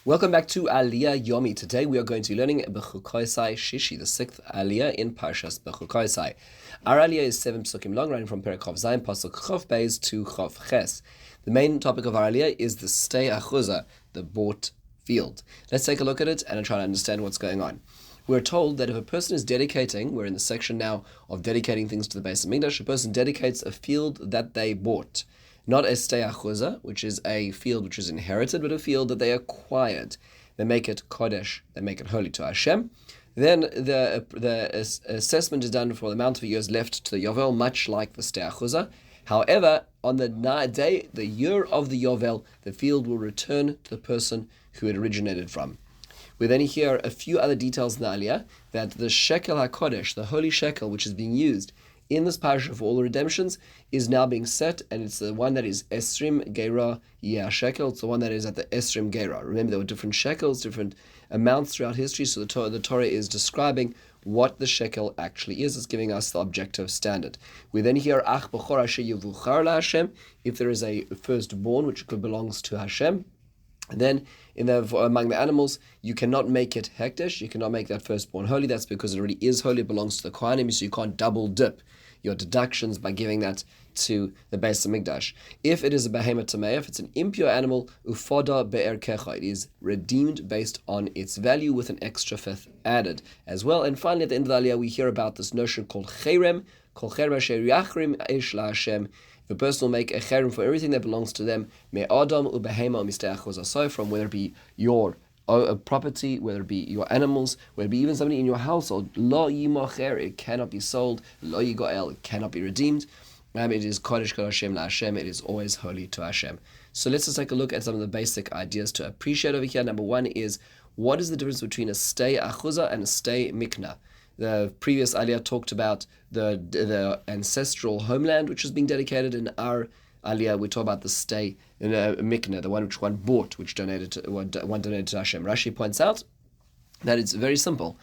Welcome back to Aliyah Yomi. Today we are going to be learning Bechukosai Shishi, the sixth Aliyah in Parshas Bechukosai. Our Aliyah is 7 psukim long, running from Perek Chav Zayin, Pasuk Chav Beis to Chav Ches. The main topic of our Aliyah is the stei achuza, the bought field. Let's take a look at it and try to understand what's going on. We're told that if a person is dedicating, we're in the section now of dedicating things to the Beis Hamikdash, a person dedicates a field that they bought. Not a stei achuza, which is a field which is inherited, but a field that they acquired. They make it kodesh, they make it holy to Hashem. Then the assessment is done for the amount of years left to the Yovel, much like the stei achuza. However, on the day, the year of the Yovel, the field will return to the person who it originated from. We then hear a few other details in the Aliyah, that the shekel HaKodesh, the holy shekel, which is being used in this parasha for all the redemptions, is now being set, and it's the one that is Esrim Geira Yeh shekel. It's the one that is at the Esrim Geira. Remember, there were different shekels, different amounts throughout history, so the Torah is describing what the shekel actually is. It's giving us the objective standard. We then hear Ach B'chor Asher Yevuchar LaHashem, if there is a firstborn which belongs to Hashem. And then among the animals, you cannot make it hekdesh, you cannot make that firstborn holy. That's because it already is holy, it belongs to the Kohanim, so you can't double dip your deductions by giving that to the Beis Hamikdash. If it is a behemoth tamei, if it's an impure animal, ufoda be'erkecha, it is redeemed based on its value with an extra fifth added as well. And finally, at the end of the Aliyah, we hear about this notion called cherem, kol cherem asher yachrim eish laHashem. If a person will make a cherem for everything that belongs to them, me adam ubehema mistei achuzasai, from whether it be your property, whether it be your animals, whether it be even somebody in your household, lo yimacher, it cannot be sold, lo yigoel, it cannot be redeemed. It is kodesh kol Hashem laHashem, it is always holy to Hashem. So let's just take a look at some of the basic ideas to appreciate over here. Number one is, what is the difference between a stei achuza and a stei mikna? The previous Aliyah talked about the ancestral homeland which is being dedicated. In our Aliyah, we talk about the stei mikna, the one which one bought, which one donated to Hashem. Rashi points out that it's very simple.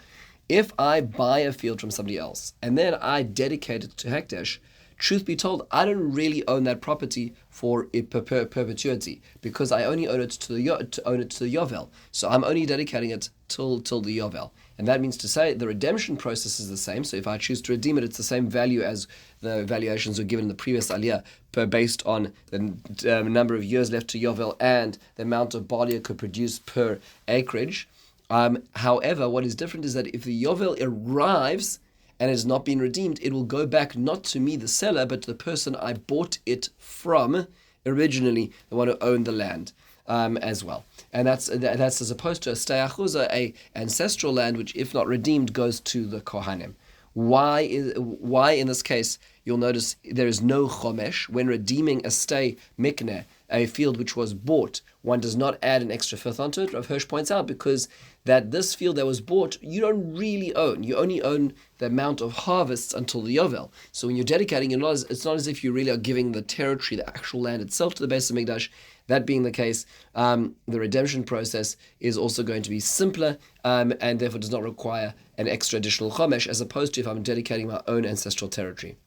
If I buy a field from somebody else and then I dedicate it to hekdesh, truth be told, I don't really own that property for perpetuity, because I only own it to the Yovel. So I'm only dedicating it till the Yovel. And that means to say the redemption process is the same. So if I choose to redeem it, it's the same value as the valuations were given in the previous Aliyah, based on the number of years left to Yovel and the amount of barley it could produce per acreage. However, what is different is that if the Yovel arrives and has not been redeemed, it will go back not to me, the seller, but to the person I bought it from originally, the one who owned the land as well. And that's as opposed to a stei achuza, a ancestral land, which if not redeemed goes to the Kohanim. Why in this case you'll notice there is no chomesh when redeeming a stei mikneh, a field which was bought? One does not add an extra fifth onto it. Rav Hirsch points out because that this field that was bought, you don't really own. You only own the amount of harvests until the Yovel. So when you're dedicating, it's not as if you really are giving the territory, the actual land itself, to the Beis Hamikdash. That being the case, the redemption process is also going to be simpler and therefore does not require an extra additional chomesh, as opposed to if I'm dedicating my own ancestral territory.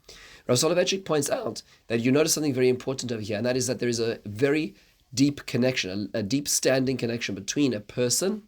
Rav Soloveitchik points out that you notice something very important over here, and that is that there is a very deep connection, a deep standing connection between a person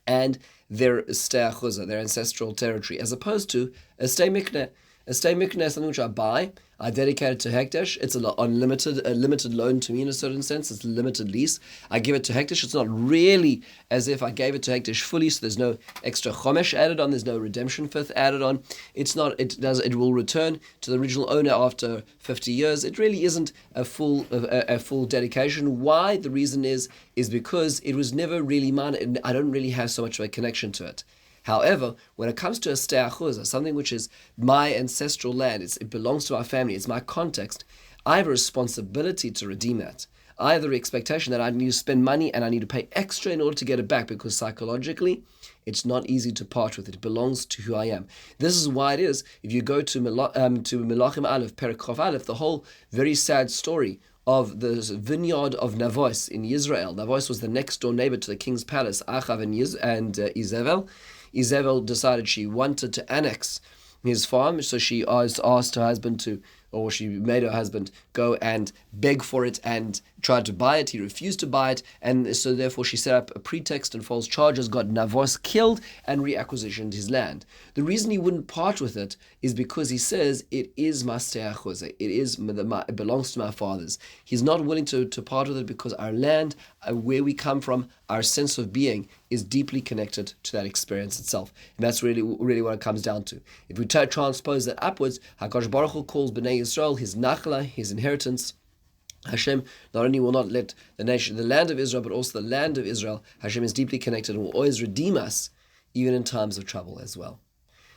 and their stei achuza, their ancestral territory, as opposed to a stei mikneh. A stei mikneh is something which I buy, I dedicate it to hekdesh. It's a limited loan to me in a certain sense. It's a limited lease. I give it to hekdesh. It's not really as if I gave it to hekdesh fully, so there's no extra chomesh added on. There's no redemption fifth added on. It's not. It will return to the original owner after 50 years. It really isn't a full dedication. Why? The reason is because it was never really mine, and I don't really have so much of a connection to it. However, when it comes to a stei achuza, something which is my ancestral land, it belongs to our family, it's my context, I have a responsibility to redeem that. I have the expectation that I need to spend money and I need to pay extra in order to get it back, because psychologically, it's not easy to part with it. It belongs to who I am. This is why it is, if you go to Melachim Aleph, Perek Chav Aleph, the whole very sad story of the vineyard of Navos in Israel. Navos was the next door neighbor to the king's palace, Achav and Izebel. Izebel decided she wanted to annex his farm, so she asked her husband to or she made her husband go and beg for it and tried to buy it. He refused to buy it, and so therefore she set up a pretext and false charges, got Navos killed, and reacquisitioned his land. The reason he wouldn't part with it is because he says it is it belongs to my fathers. He's not willing to part with it because our land, where we come from, our sense of being is deeply connected to that experience itself. And that's really what it comes down to. If we transpose that upwards, HaKadosh Baruch Hu calls Bnei Yisrael his nachla, his inheritance. Hashem not only will not let the land of Israel, but also the land of Israel, Hashem is deeply connected and will always redeem us, even in times of trouble as well.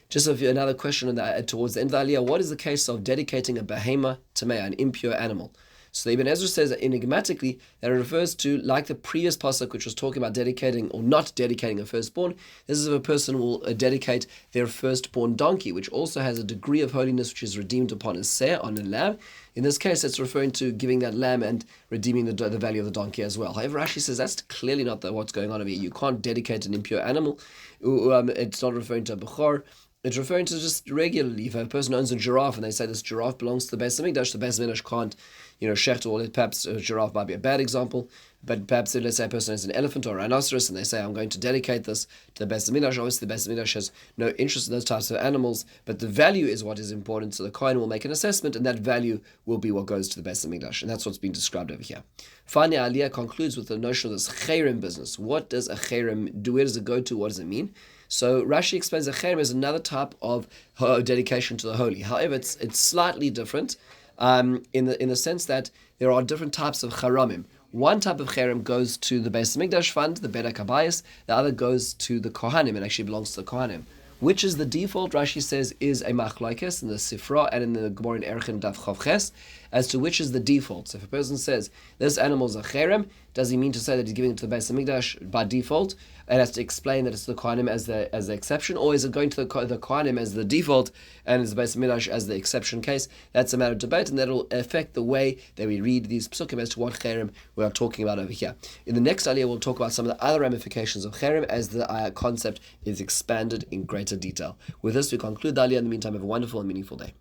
Just another question towards the end of the Aliyah, what is the case of dedicating a behema tamei, an impure animal? So Ibn Ezra says enigmatically that it refers to, like the previous pasuk, which was talking about dedicating or not dedicating a firstborn. This is if a person will dedicate their firstborn donkey, which also has a degree of holiness which is redeemed upon a seh, on a lamb. In this case, it's referring to giving that lamb and redeeming the value of the donkey as well. However, Rashi says that's clearly not what's going on over here. You can't dedicate an impure animal. It's not referring to a bechor. It's referring to just regularly. If a person owns a giraffe and they say this giraffe belongs to the Beis Hamikdash, the Beis Hamikdash can't, shecht or perhaps a giraffe might be a bad example, but perhaps let's say a person has an elephant or a rhinoceros and they say, I'm going to dedicate this to the Beis Hamikdash. Obviously, the Beis Hamikdash has no interest in those types of animals, but the value is what is important. So the Kohen will make an assessment, and that value will be what goes to the Beis Hamikdash, and that's what's been described over here. Finally, Aliyah concludes with the notion of this cherem business. What does a cherem do? Where does it go to? What does it mean? So Rashi explains a cherem is another type of dedication to the holy. However, it's slightly different in the sense that there are different types of charamim. One type of cherem goes to the Beis Hamikdash fund, the Beit HaKabayis. The other goes to the Kohanim and actually belongs to the Kohanim. Which is the default, Rashi says, is a machlokes in the Sifra and in the Gemara in Erchin Daf Chav Ches, as to which is the default. So if a person says, this animal is a cherem, does he mean to say that he's giving it to the Beis Hamikdash by default, and has to explain that it's the Kohanim as the exception, or is it going to the Kohanim as the default, and is the Beis Hamikdash as the exception case? That's a matter of debate, and that will affect the way that we read these psukim as to what cherem we are talking about over here. In the next aliyah, we'll talk about some of the other ramifications of cherem as the concept is expanded in greater detail. With this, we conclude the aliyah. In the meantime, have a wonderful and meaningful day.